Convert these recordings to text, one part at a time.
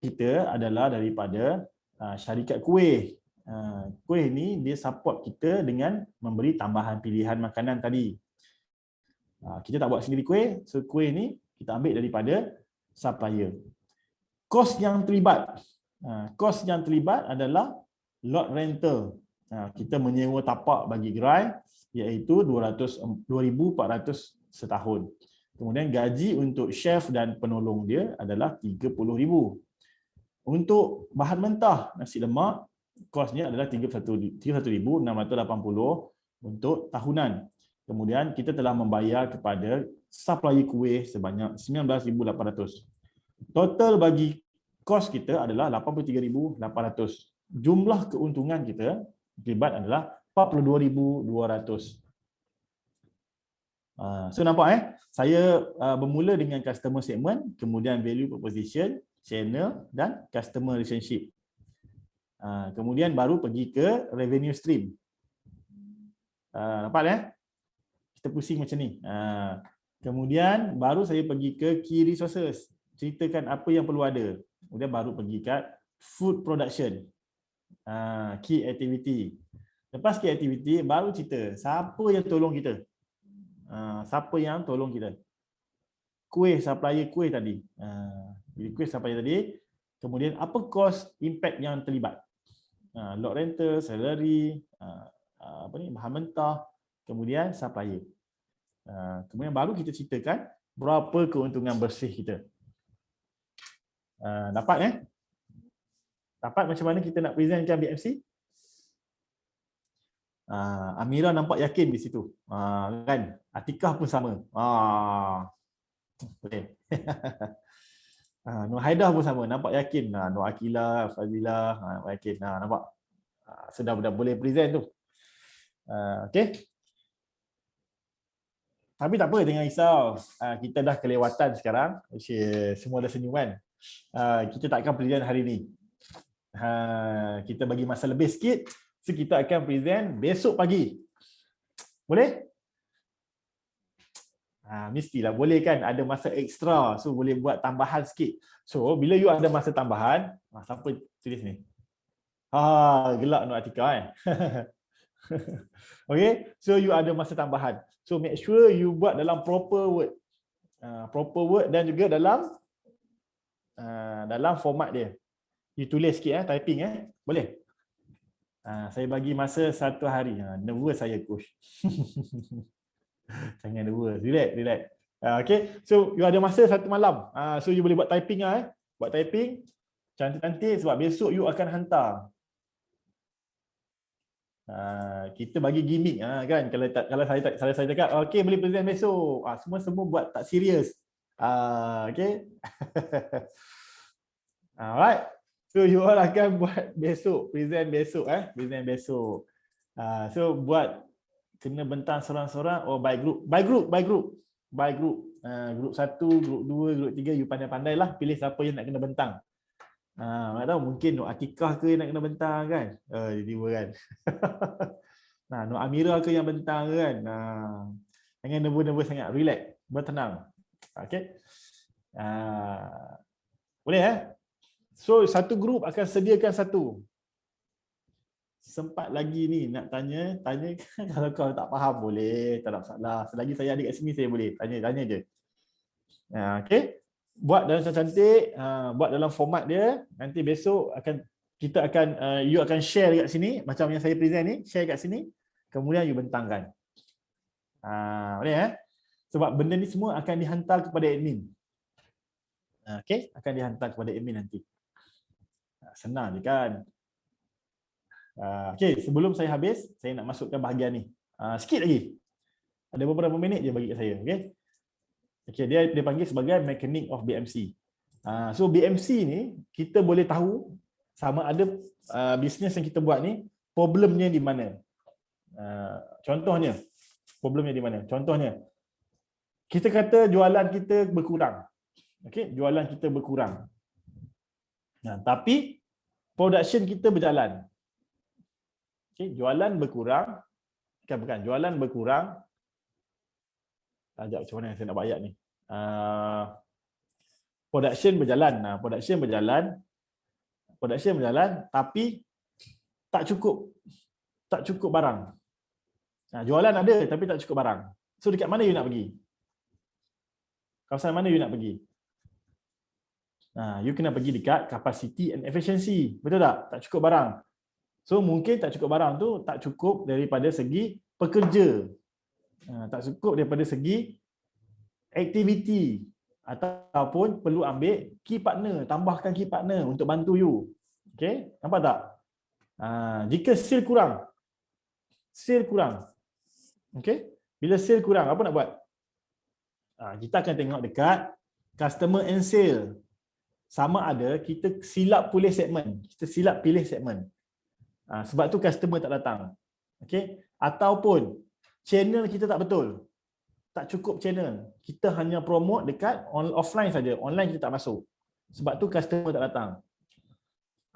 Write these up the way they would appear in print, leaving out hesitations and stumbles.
kita adalah daripada syarikat kuih. Kuih ni dia support kita dengan memberi tambahan pilihan makanan tadi. Kita tak buat sendiri kuih, so kuih ni kita ambil daripada supplier. Kos yang terlibat. Kos yang terlibat adalah lot rental. Kita menyewa tapak bagi gerai iaitu 2,400 setahun. Kemudian gaji untuk chef dan penolong dia adalah 30,000. Untuk bahan mentah nasi lemak, kosnya adalah 31,680 untuk tahunan. Kemudian kita telah membayar kepada supplier kuih sebanyak 19,800. Total bagi kos kita adalah 83,800. Jumlah keuntungan kita terlibat adalah 42,200. So nampak saya bermula dengan customer segment, kemudian value proposition, channel dan customer relationship. Kemudian baru pergi ke revenue stream. Nampak kita pusing macam ni. Kemudian baru saya pergi ke key resources, ceritakan apa yang perlu ada. Kemudian baru pergi kat food production, key activity. Lepas key activity baru cerita siapa yang tolong kita. Siapa yang tolong kita? Kuih, supplier kuih tadi. Jadi kuih supplier tadi. Kemudian apa cost impact yang terlibat? Lot rental, salary, bahan mentah, kemudian supplier. Kemudian baru kita ceritakan berapa keuntungan bersih kita. Dapat Dapat macam mana kita nak presentkan BMC? Amira nampak yakin di situ. Kan? Atikah pun sama. Boleh. Nur Haidah pun sama, nampak yakin. Nur Akilah, Fazilah, nampak yakin. Nampak. Sudah boleh present tu. Okey. Tapi tak apa, jangan risau. Kita dah kelewatan sekarang. Semua dah senyuman. Kita tak akan present hari ni. Kita bagi masa lebih sikit. So kita akan present besok pagi. Boleh? Mestilah boleh kan, ada masa ekstra. So boleh buat tambahan sikit. So bila you ada masa tambahan, siapa tulis ni? Gelak Nur Atika Okay, so you ada masa tambahan. So make sure you buat dalam proper word dan juga dalam format dia. You tulis sikit typing boleh. Saya bagi masa 1 hari. Nervous saya coach. Jangan nervous. Relax. Okay, so you ada masa 1 malam. So you boleh buat typing buat typing cantik-cantik sebab besok you akan hantar. Kita bagi gimmick kan, kalau saya cakap okey boleh present besok, semua buat tak serius. Okey. Alright, so you all akan buat besok, present besok. So buat kena bentang seorang-seorang by group. Group 1, group 2, group 3, you pandai-pandailah pilih siapa yang nak kena bentang. Tak tahu, mungkin Nur Atikah ke yang nak kena bentang kan? Tiba kan. Nur Amira ke yang bentang kan? Jangan nervous sangat, relax, bertenang. Okey. Boleh So satu grup akan sediakan satu. Sempat lagi ni nak tanya kalau kau tak faham boleh, tak ada masalah. Selagi saya ada kat sini saya boleh tanya je. Okey. Buat dalam cantik, buat dalam format dia. Nanti besok you akan share dekat sini macam yang saya present ni, share kat sini. Kemudian you bentangkan. Boleh Sebab benda ni semua akan dihantar kepada admin. Okey, akan dihantar kepada admin nanti. Senang je kan. Okey, sebelum saya habis, saya nak masukkan bahagian ni. Sikit lagi. Ada beberapa minit je bagi kat saya, okey. Okay, dia panggil sebagai mechanic of BMC. So BMC ni kita boleh tahu sama ada bisnes yang kita buat ni problemnya di mana. Contohnya, problemnya di mana? Contohnya, kita kata jualan kita berkurang. Okey, jualan kita berkurang. Tapi production kita berjalan. Okey, jualan berkurang. Bukan, jualan berkurang. Sekejap, macam mana saya nak buat ayat ni. Production berjalan. production berjalan, tapi tak cukup barang. Jualan ada tapi tak cukup barang. So dekat mana you nak pergi? Kawasan mana you nak pergi? You kena pergi dekat capacity and efficiency. Betul tak? Tak cukup barang. So mungkin tak cukup barang tu tak cukup daripada segi pekerja. Tak cukup daripada segi aktiviti, ataupun perlu ambil key partner, tambahkan key partner untuk bantu you. Okey, nampak tak? Jika sale kurang. Okey, bila sale kurang apa nak buat? Kita akan tengok dekat customer and sale. Sama ada kita silap pilih segmen. Sebab tu customer tak datang. Okey, ataupun channel kita tak betul. Tak cukup channel. Kita hanya promote dekat offline saja. Online kita tak masuk. Sebab tu customer tak datang.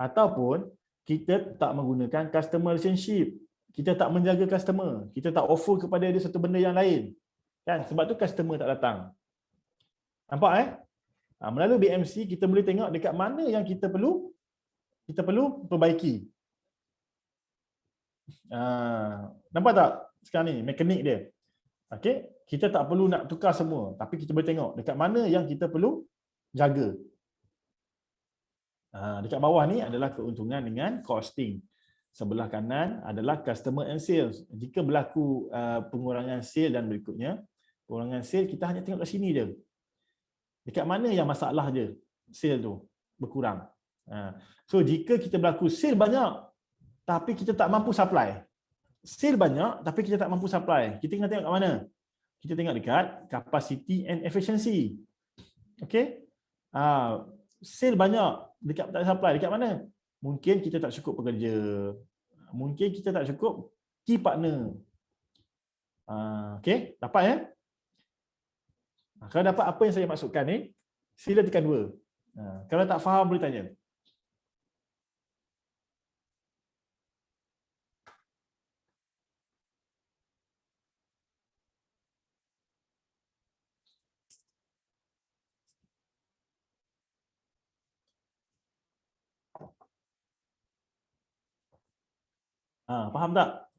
Ataupun kita tak menggunakan customer relationship. Kita tak menjaga customer. Kita tak offer kepada dia satu benda yang lain. Kan? Sebab tu customer tak datang. Nampak melalui BMC kita boleh tengok dekat mana yang kita perlu perbaiki. Nampak tak sekarang ni mekanik dia? Okey, kita tak perlu nak tukar semua, tapi kita boleh tengok dekat mana yang kita perlu jaga. Dekat bawah ni adalah keuntungan dengan costing. Sebelah kanan adalah customer and sales. Jika berlaku pengurangan sale dan berikutnya, pengurangan sale kita hanya tengok kat sini je. Dekat mana yang masalah je sale tu berkurang. So jika kita berlaku sale banyak tapi kita tak mampu supply. Sale banyak tapi kita tak mampu supply. Kita kena tengok kat mana? Kita tengok dekat capacity and efficiency. Okey? Sale banyak dekat tak supply, dekat mana? Mungkin kita tak cukup pekerja. Mungkin kita tak cukup key partner. Okey, dapat ya? Kalau dapat apa yang saya maksudkan ni, sila tekan 2. Kalau tak faham boleh tanya. Faham tak?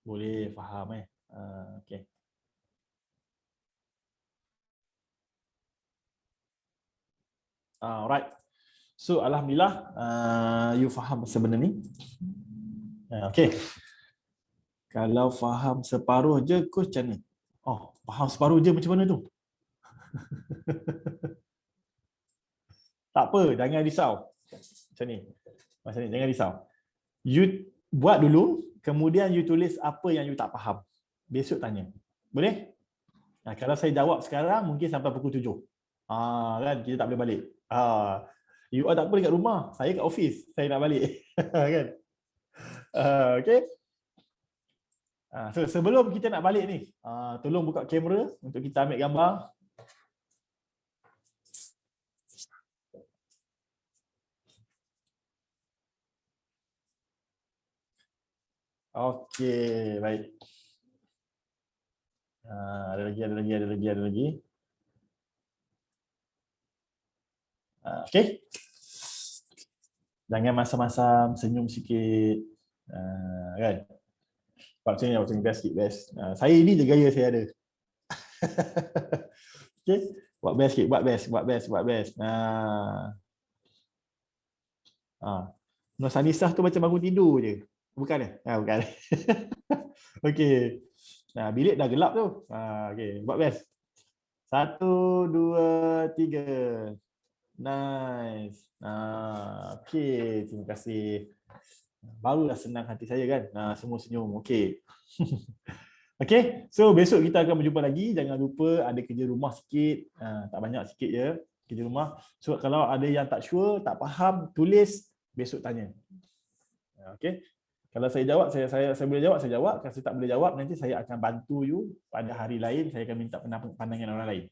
Boleh faham okey. Alright. So alhamdulillah you faham sebenarnya ni. Okey. Kalau faham separuh je coach macam mana? Faham separuh je macam mana tu? Tak apa, jangan risau. Macam ni, jangan risau. You buat dulu, kemudian you tulis apa yang you tak faham. Besok tanya. Boleh? Kalau saya jawab sekarang, mungkin sampai pukul 7. Kan, kita tak boleh balik. You tak apa dekat rumah, saya kat office, saya nak balik. Kan? Okay? So, sebelum kita nak balik ni, tolong buka kamera untuk kita ambil gambar. Okey, baik. Ada lagi. Okey. Jangan masam-masam, senyum sikit. Kan? Waktu ni best. Saya ni je gaya saya ada. Okey, buat best sikit, buat best. Nur Sanisah tu macam bangun tidur je. Bukan bukan. Okey. Bilik dah gelap tu. Okey, buat best. 1, 2, 3. Nice. Okey, terima kasih. Barulah senang hati saya kan. Semua senyum. Okey. Okey, so besok kita akan berjumpa lagi. Jangan lupa ada kerja rumah sikit. Tak banyak, sikit je kerja rumah. So kalau ada yang tak sure, tak faham, tulis, besok tanya. Okey. Kalau saya jawab, saya boleh jawab, saya jawab. Kalau saya tak boleh jawab, nanti saya akan bantu you pada hari lain. Saya akan minta pandangan orang lain.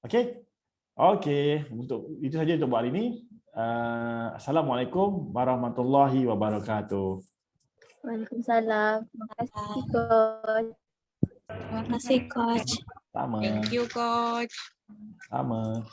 Okey? Okey. Itu saja untuk buat hari ini. Assalamualaikum warahmatullahi wabarakatuh. Waalaikumsalam. Terima kasih, Coach. Terima kasih, Coach. Sama. Thank you, Coach. Sama.